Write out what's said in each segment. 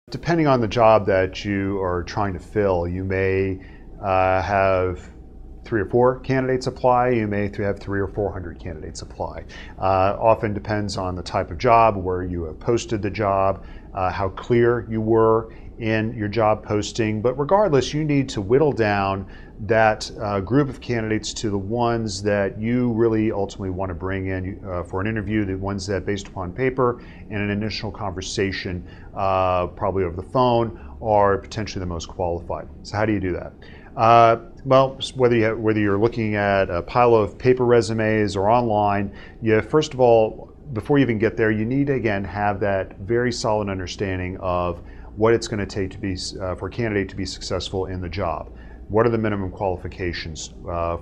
Depending on the job that you are trying to fill, you may have 3 or 4 candidates apply. You may have 300 or 400 candidates apply. Often depends on the type of job, where you have posted the job, how clear you were in your job posting. But regardless, you need to whittle down that group of candidates to the ones that you really ultimately want to bring in for an interview, the ones that, based upon paper and an initial conversation, probably over the phone, are potentially the most qualified. So how do you do that? Well, whether you're looking at a pile of paper resumes or online, first of all, before you even get there, you need to, again, have that very solid understanding of what it's going to take to be for a candidate to be successful in the job. What are the minimum qualifications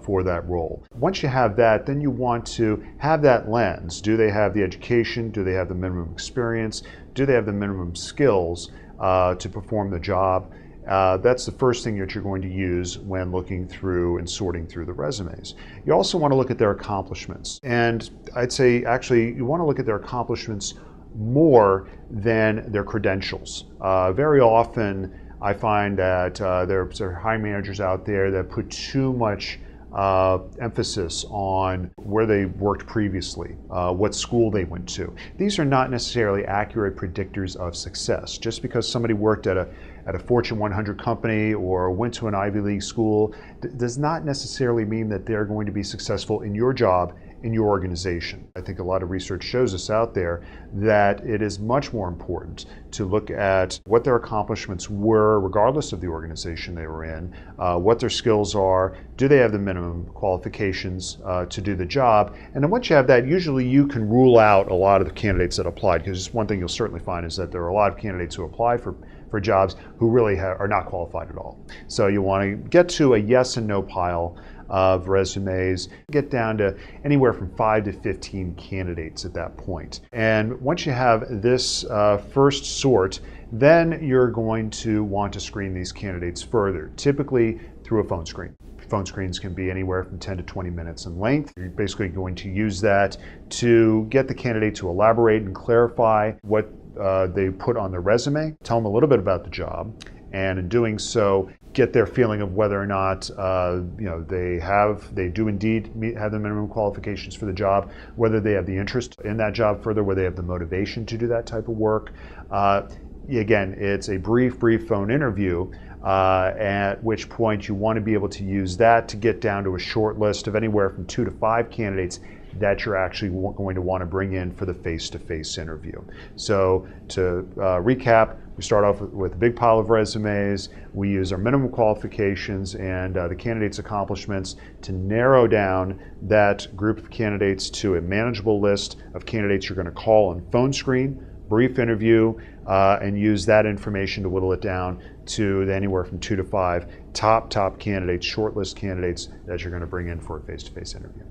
for that role? Once you have that, then you want to have that lens. Do they have the education? Do they have the minimum experience? Do they have the minimum skills to perform the job? That's the first thing that you're going to use when looking through and sorting through the resumes. You also want to look at their accomplishments. And I'd say, actually, you want to look at their accomplishments more than their credentials. Very often, I find that there are hiring managers out there that put too much emphasis on where they worked previously, what school they went to. These are not necessarily accurate predictors of success. Just because somebody worked at a Fortune 100 company or went to an Ivy League school does not necessarily mean that they're going to be successful in your job, in your organization. I think a lot of research shows us out there that it is much more important to look at what their accomplishments were, regardless of the organization they were in, what their skills are, do they have the minimum qualifications to do the job. And then once you have that, usually you can rule out a lot of the candidates that applied, because one thing you'll certainly find is that there are a lot of candidates who apply for jobs who really are not qualified at all. So you want to get to a yes and no pile of resumes, get down to anywhere from 5 to 15 candidates at that point. And once you have this first sort, then you're going to want to screen these candidates further, typically through a phone screen. Phone screens can be anywhere from 10 to 20 minutes in length. You're basically going to use that to get the candidate to elaborate and clarify what they put on their resume, tell them a little bit about the job, and in doing so, get their feeling of whether or not they do indeed have the minimum qualifications for the job, whether they have the interest in that job further, whether they have the motivation to do that type of work. Again, it's a brief phone interview, at which point you want to be able to use that to get down to a short list of anywhere from 2 to 5 candidates that you're actually going to want to bring in for the face-to-face interview. So to recap, we start off with a big pile of resumes. We use our minimum qualifications and the candidate's accomplishments to narrow down that group of candidates to a manageable list of candidates you're going to call on phone screen, brief interview, and use that information to whittle it down to anywhere from 2 to 5 top candidates, shortlist candidates that you're going to bring in for a face-to-face interview.